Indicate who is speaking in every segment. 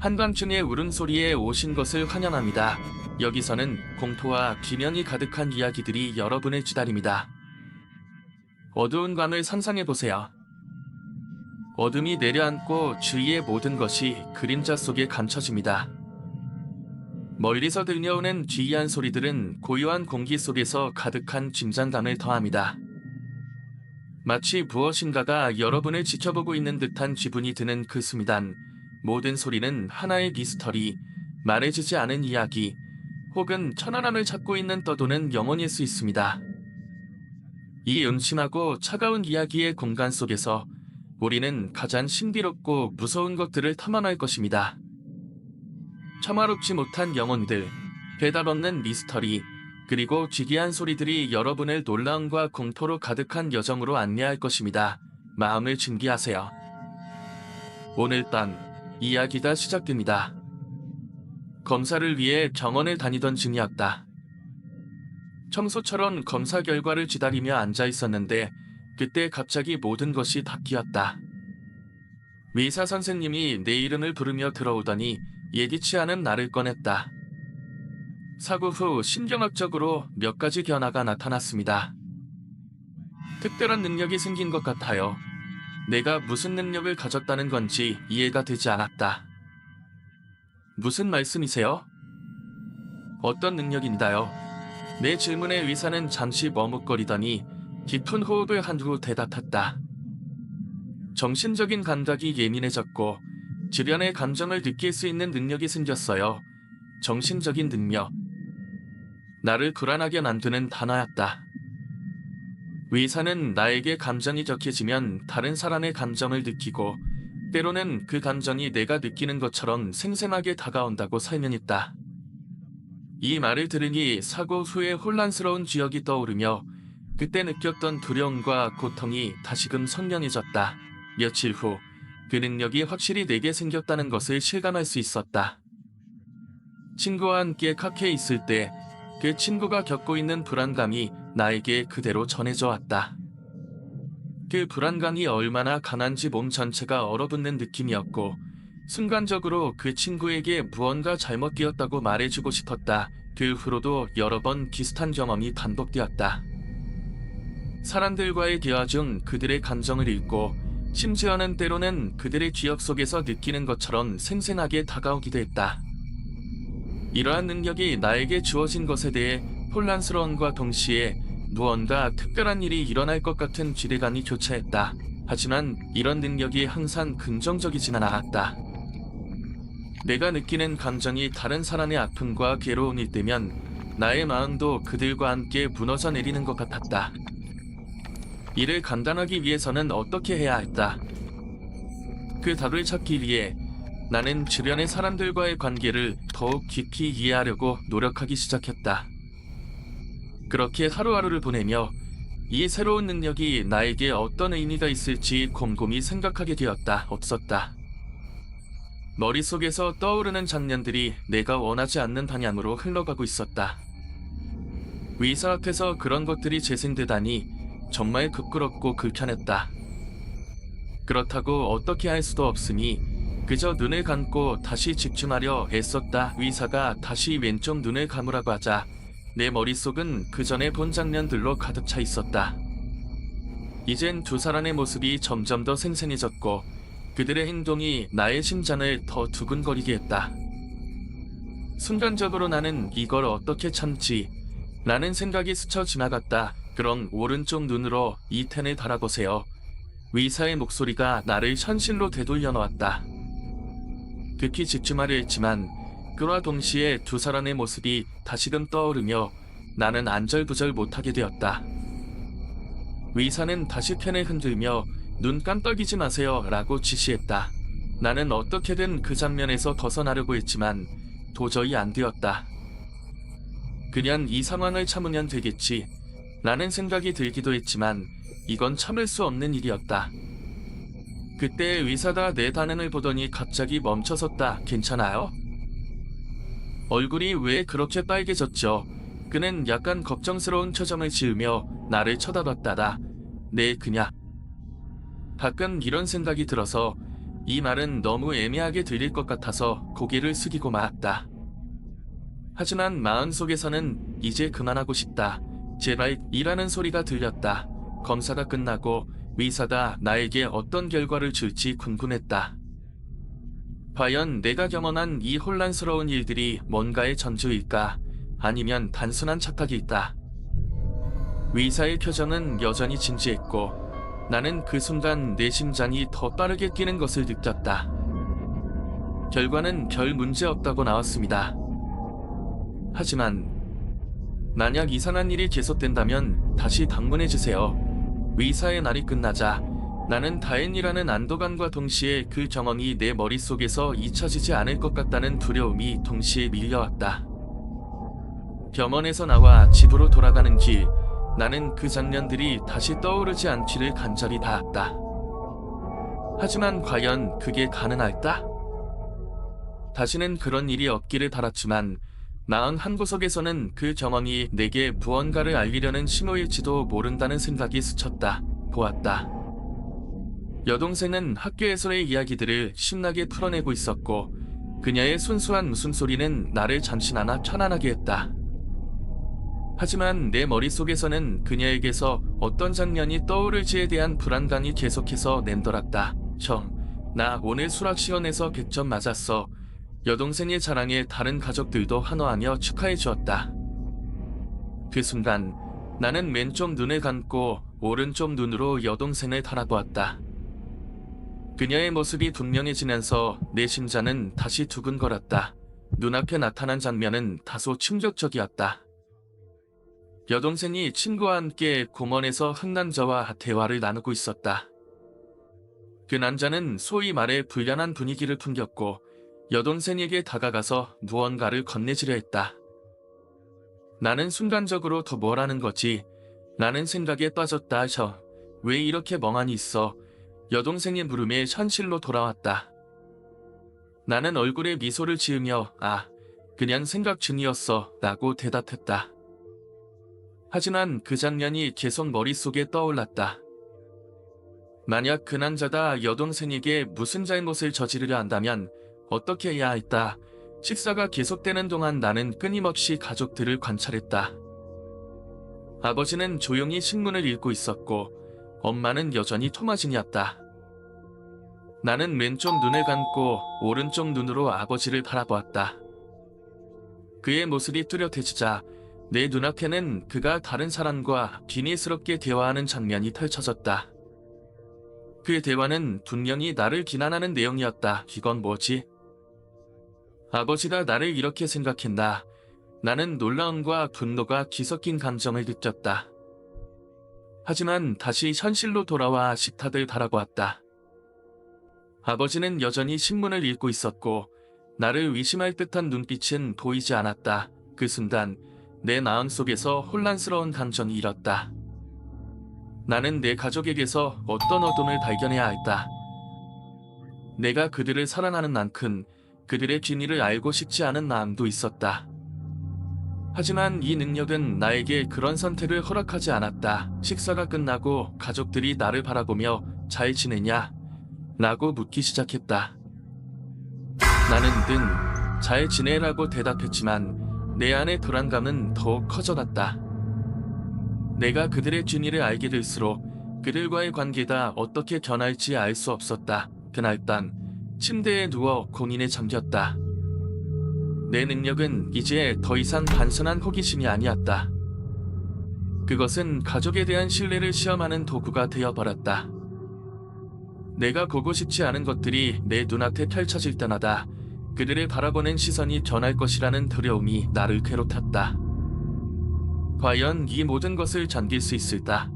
Speaker 1: 한밤중에 울음소리에 오신 것을 환영합니다. 여기서는 공포와 기면이 가득한 이야기들이 여러분을 기다립니다. 어두운 밤을 상상해보세요. 어둠이 내려앉고 주위의 모든 것이 그림자 속에 감춰집니다. 멀리서 들려오는 기이한 소리들은 고요한 공기 속에서 가득한 긴장감을 더합니다. 마치 무엇인가가 여러분을 지켜보고 있는 듯한 기분이 드는 그 순간, 모든 소리는 하나의 미스터리, 말해지지 않은 이야기, 혹은 천안함을 찾고 있는 떠도는 영혼일 수 있습니다. 이 음침하고 차가운 이야기의 공간 속에서 우리는 가장 신비롭고 무서운 것들을 탐험할 것입니다. 참화롭지 못한 영혼들, 대답 없는 미스터리, 그리고 기이한 소리들이 여러분을 놀라움과 공포로 가득한 여정으로 안내할 것입니다. 마음을 준비하세요. 오늘 밤 이야기가 시작됩니다. 검사를 위해 병원을 다니던 중이었다. 청소처럼 검사 결과를 기다리며 앉아 있었는데 그때 갑자기 모든 것이 바뀌었다. 의사 선생님이 내 이름을 부르며 들어오더니 예기치 않은 나를 꺼냈다. 사고 후 신경학적으로 몇 가지 변화가 나타났습니다. 특별한 능력이 생긴 것 같아요. 내가 무슨 능력을 가졌다는 건지 이해가 되지 않았다. 무슨 말씀이세요? 어떤 능력인가요? 내 질문에 의사는 잠시 머뭇거리더니 깊은 호흡을 한 후 대답했다. 정신적인 감각이 예민해졌고 주변의 감정을 느낄 수 있는 능력이 생겼어요. 정신적인 능력. 나를 불안하게 만드는 단어였다. 의사는 나에게 감정이 격해지면 다른 사람의 감정을 느끼고 때로는 그 감정이 내가 느끼는 것처럼 생생하게 다가온다고 설명했다. 이 말을 들으니 사고 후의 혼란스러운 기억이 떠오르며 그때 느꼈던 두려움과 고통이 다시금 선명해졌다. 며칠 후 그 능력이 확실히 내게 생겼다는 것을 실감할 수 있었다. 친구와 함께 카페에 있을 때 그 친구가 겪고 있는 불안감이 나에게 그대로 전해져 왔다. 그 불안감이 얼마나 강한지 몸 전체가 얼어붙는 느낌이었고 순간적으로 그 친구에게 무언가 잘못되었다고 말해주고 싶었다. 그 후로도 여러 번 비슷한 경험이 반복되었다. 사람들과의 대화 중 그들의 감정을 읽고 심지어는 때로는 그들의 기억 속에서 느끼는 것처럼 생생하게 다가오기도 했다. 이러한 능력이 나에게 주어진 것에 대해 혼란스러움과 동시에 무언가 특별한 일이 일어날 것 같은 기대감이 교차했다. 하지만 이런 능력이 항상 긍정적이지는 않았다. 내가 느끼는 감정이 다른 사람의 아픔과 괴로움일 때면 나의 마음도 그들과 함께 무너져 내리는 것 같았다. 이를 감당하기 위해서는 어떻게 해야 할까? 그 답을 찾기 위해 나는 주변의 사람들과의 관계를 더욱 깊이 이해하려고 노력하기 시작했다. 그렇게 하루하루를 보내며 이 새로운 능력이 나에게 어떤 의미가 있을지 곰곰이 생각하게 되었다. 없었다. 머릿속에서 떠오르는 장면들이 내가 원하지 않는 방향으로 흘러가고 있었다. 의사 앞에서 그런 것들이 재생되다니 정말 부끄럽고 불편했다. 그렇다고 어떻게 할 수도 없으니 그저 눈을 감고 다시 집중하려 애썼다. 의사가 다시 왼쪽 눈을 감으라고 하자 내 머릿속은 그 전에 본 장면들로 가득 차 있었다. 이젠 두 사람의 모습이 점점 더 생생해졌고 그들의 행동이 나의 심장을 더 두근거리게 했다. 순간적으로 나는 이걸 어떻게 참지? 라는 생각이 스쳐 지나갔다. 그럼 오른쪽 눈으로 이텐을 바라보세요. 의사의 목소리가 나를 현실로 되돌려 놓았다. 극히 집중하려 했지만 그와 동시에 두 사람의 모습이 다시금 떠오르며 나는 안절부절 못하게 되었다. 의사는 다시 펜을 흔들며 눈 깜빡이지 마세요 라고 지시했다. 나는 어떻게든 그 장면에서 벗어나려고 했지만 도저히 안 되었다. 그냥 이 상황을 참으면 되겠지 라는 생각이 들기도 했지만 이건 참을 수 없는 일이었다. 그때 의사가 내 반응을 보더니 갑자기 멈춰섰다. 괜찮아요? 얼굴이 왜 그렇게 빨개졌죠? 그는 약간 걱정스러운 표정을 지으며 나를 쳐다봤다다. 네, 그냥. 가끔 이런 생각이 들어서 이 말은 너무 애매하게 들릴 것 같아서 고개를 숙이고 말았다. 하지만 마음속에서는 이제 그만하고 싶다. 제발 이라는 소리가 들렸다. 검사가 끝나고 의사가 나에게 어떤 결과를 줄지 궁금했다. 과연 내가 경험한 이 혼란스러운 일들이 뭔가의 전조일까? 아니면 단순한 착각일까? 의사의 표정은 여전히 진지했고 나는 그 순간 내 심장이 더 빠르게 뛰는 것을 느꼈다. 결과는 별 문제 없다고 나왔습니다. 하지만 만약 이상한 일이 계속된다면 다시 방문해주세요. 의사의 날이 끝나자 나는 다행이라는 안도감과 동시에 그 경험이 내 머릿속에서 잊혀지지 않을 것 같다는 두려움이 동시에 밀려왔다. 병원에서 나와 집으로 돌아가는 길, 나는 그 장면들이 다시 떠오르지 않기를 간절히 바랐다. 하지만 과연 그게 가능할까? 다시는 그런 일이 없기를 바랐지만 마음 한구석에서는 그 경험이 내게 무언가를 알리려는 신호일지도 모른다는 생각이 스쳤다. 보았다. 여동생은 학교에서의 이야기들을 신나게 풀어내고 있었고 그녀의 순수한 웃음소리는 나를 잠시나마 편안하게 했다. 하지만 내 머릿속에서는 그녀에게서 어떤 장면이 떠오를지에 대한 불안감이 계속해서 맴돌았다. 형, 나 오늘 수학 시험에서 100점 맞았어. 여동생의 자랑에 다른 가족들도 환호하며 축하해 주었다. 그 순간 나는 왼쪽 눈을 감고 오른쪽 눈으로 여동생을 바라보았다. 그녀의 모습이 분명해지면서 내 심장은 다시 두근거렸다. 눈앞에 나타난 장면은 다소 충격적이었다. 여동생이 친구와 함께 공원에서 한 남자와 대화를 나누고 있었다. 그 남자는 소위 말해 불련한 분위기를 풍겼고 여동생에게 다가가서 무언가를 건네주려 했다. 나는 순간적으로 더 뭐라는 거지? 라는 생각에 빠졌다. 왜 이렇게 멍하니 있어? 여동생의 물음에 현실로 돌아왔다. 나는 얼굴에 미소를 지으며 그냥 생각 중이었어 라고 대답했다. 하지만 그 장면이 계속 머릿속에 떠올랐다. 만약 그 남자가 여동생에게 무슨 잘못을 저지르려 한다면 어떻게 해야 할까? 식사가 계속되는 동안 나는 끊임없이 가족들을 관찰했다. 아버지는 조용히 신문을 읽고 있었고 엄마는 여전히 토마진이었다. 나는 왼쪽 눈을 감고 오른쪽 눈으로 아버지를 바라보았다. 그의 모습이 뚜렷해지자 내 눈앞에는 그가 다른 사람과 비밀스럽게 대화하는 장면이 펼쳐졌다. 그 대화는 분명히 나를 비난하는 내용이었다. 이건 뭐지? 아버지가 나를 이렇게 생각했나? 나는 놀라움과 분노가 뒤섞인 감정을 느꼈다. 하지만 다시 현실로 돌아와 식탁을 바라보았다. 아버지는 여전히 신문을 읽고 있었고 나를 의심할 듯한 눈빛은 보이지 않았다. 그 순간 내 마음속에서 혼란스러운 감정이 일었다. 나는 내 가족에게서 어떤 어둠을 발견해야 할까? 내가 그들을 사랑하는 만큼 그들의 비밀을 알고 싶지 않은 마음도 있었다. 하지만 이 능력은 나에게 그런 선택을 허락하지 않았다. 식사가 끝나고 가족들이 나를 바라보며 잘 지내냐? 라고 묻기 시작했다. 나는 잘 지내라고 대답했지만 내 안의 불안감은 더욱 커져갔다. 내가 그들의 비밀을 알게 될수록 그들과의 관계가 어떻게 변할지 알 수 없었다. 그날 밤 침대에 누워 고민에 잠겼다. 내 능력은 이제 더 이상 단순한 호기심이 아니었다. 그것은 가족에 대한 신뢰를 시험하는 도구가 되어버렸다. 내가 보고 싶지 않은 것들이 내 눈앞에 펼쳐질 때마다 그들을 바라보는 시선이 변할 것이라는 두려움이 나를 괴롭혔다. 과연 이 모든 것을 견딜 수 있을까?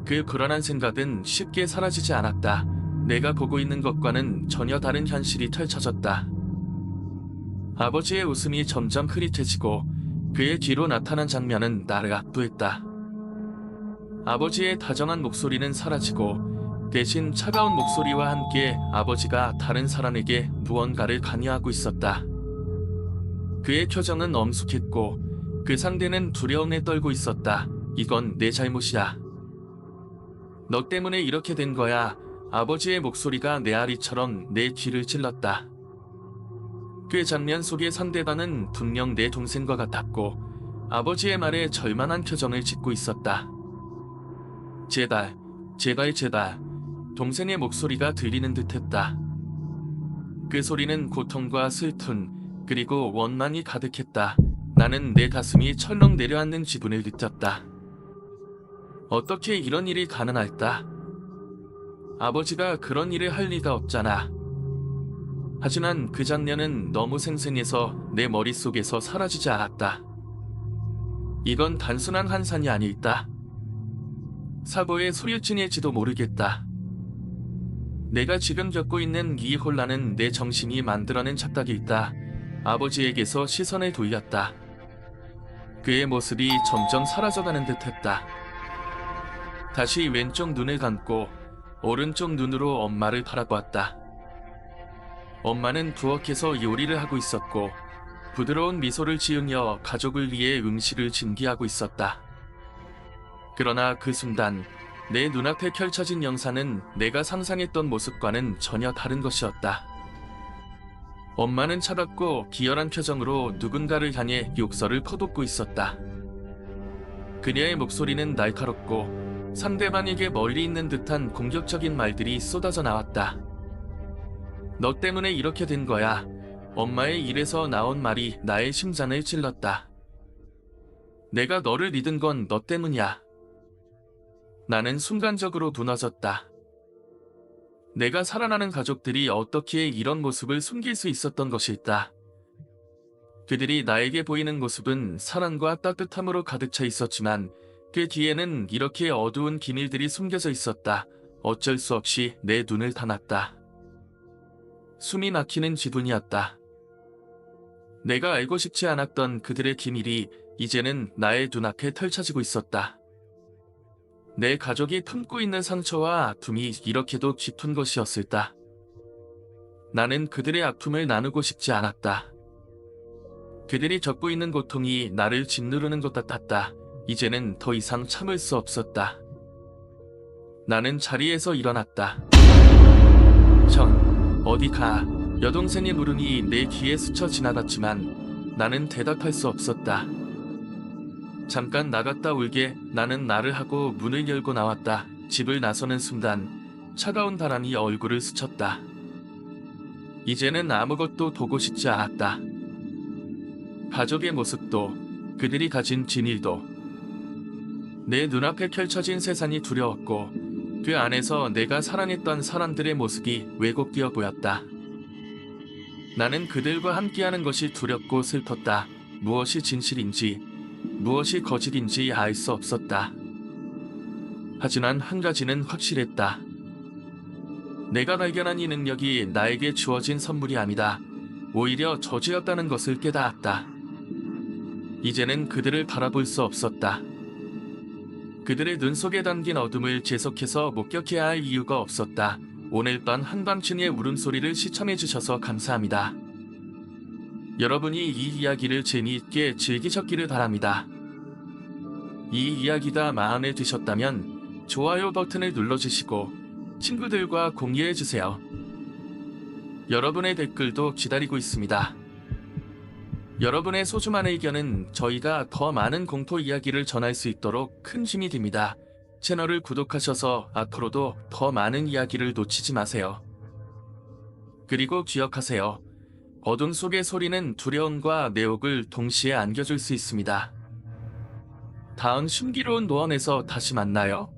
Speaker 1: 그 불안한 생각은 쉽게 사라지지 않았다. 내가 보고 있는 것과는 전혀 다른 현실이 펼쳐졌다. 아버지의 웃음이 점점 흐릿해지고 그의 뒤로 나타난 장면은 나를 압도했다. 아버지의 다정한 목소리는 사라지고 대신 차가운 목소리와 함께 아버지가 다른 사람에게 무언가를 강요하고 있었다. 그의 표정은 엄숙했고 그 상대는 두려움에 떨고 있었다. 이건 내 잘못이야. 너 때문에 이렇게 된 거야. 아버지의 목소리가 메아리처럼 내 귀를 찔렀다. 그 장면 속의 상대방은 분명 내 동생과 같았고 아버지의 말에 절망한 표정을 짓고 있었다. 제발, 제발, 제발. 동생의 목소리가 들리는 듯했다. 그 소리는 고통과 슬픔 그리고 원망이 가득했다. 나는 내 가슴이 철렁 내려앉는 기분을 느꼈다. 어떻게 이런 일이 가능할까? 아버지가 그런 일을 할 리가 없잖아. 하지만 그 장면은 너무 생생해서 내 머릿속에서 사라지지 않았다. 이건 단순한 환상이 아닐까? 사고의 소유증일지도 모르겠다. 내가 지금 겪고 있는 이 혼란은 내 정신이 만들어낸 착각일까? 아버지에게서 시선을 돌렸다. 그의 모습이 점점 사라져가는 듯했다. 다시 왼쪽 눈을 감고 오른쪽 눈으로 엄마를 바라보았다. 엄마는 부엌에서 요리를 하고 있었고 부드러운 미소를 지으며 가족을 위해 음식을 준비하고 있었다. 그러나 그 순간 내 눈앞에 펼쳐진 영상은 내가 상상했던 모습과는 전혀 다른 것이었다. 엄마는 차갑고 기열한 표정으로 누군가를 향해 욕설을 퍼붓고 있었다. 그녀의 목소리는 날카롭고 상대방에게 멀리 있는 듯한 공격적인 말들이 쏟아져 나왔다. 너 때문에 이렇게 된 거야. 엄마의 입에서 나온 말이 나의 심장을 찔렀다. 내가 너를 믿은 건 너 때문이야. 나는 순간적으로 무너졌다. 내가 살아나는 가족들이 어떻게 이런 모습을 숨길 수 있었던 것일까? 그들이 나에게 보이는 모습은 사랑과 따뜻함으로 가득 차 있었지만 그 뒤에는 이렇게 어두운 기밀들이 숨겨져 있었다. 어쩔 수 없이 내 눈을 감았다. 숨이 막히는 기분이었다. 내가 알고 싶지 않았던 그들의 기밀이 이제는 나의 눈앞에 펼쳐지고 있었다. 내 가족이 품고 있는 상처와 아픔이 이렇게도 깊은 것이었을까? 나는 그들의 아픔을 나누고 싶지 않았다. 그들이 겪고 있는 고통이 나를 짓누르는 것 같았다. 이제는 더 이상 참을 수 없었다. 나는 자리에서 일어났다. 전, 어디 가? 여동생의 물음이 내 귀에 스쳐 지나갔지만 나는 대답할 수 없었다. 잠깐 나갔다 올게. 나는 나를 하고 문을 열고 나왔다. 집을 나서는 순간 차가운 바람이 얼굴을 스쳤다. 이제는 아무것도 보고 싶지 않았다. 가족의 모습도 그들이 가진 진일도 내 눈앞에 펼쳐진 세상이 두려웠고 그 안에서 내가 사랑했던 사람들의 모습이 왜곡되어 보였다. 나는 그들과 함께하는 것이 두렵고 슬펐다. 무엇이 진실인지 무엇이 거짓인지 알 수 없었다. 하지만 한 가지는 확실했다. 내가 발견한 이 능력이 나에게 주어진 선물이 아니다. 오히려 저주였다는 것을 깨달았다. 이제는 그들을 바라볼 수 없었다. 그들의 눈 속에 담긴 어둠을 계속해서 목격해야 할 이유가 없었다. 오늘 밤 한밤중의 울음소리를 시청해주셔서 감사합니다. 여러분이 이 이야기를 재미있게 즐기셨기를 바랍니다. 이 이야기가 마음에 드셨다면 좋아요 버튼을 눌러주시고 친구들과 공유해주세요. 여러분의 댓글도 기다리고 있습니다. 여러분의 소중한 의견은 저희가 더 많은 공포 이야기를 전할 수 있도록 큰 힘이 됩니다. 채널을 구독하셔서 앞으로도 더 많은 이야기를 놓치지 마세요. 그리고 기억하세요. 어둠 속의 소리는 두려움과 매혹을 동시에 안겨줄 수 있습니다. 다음 신비로운 노원에서 다시 만나요.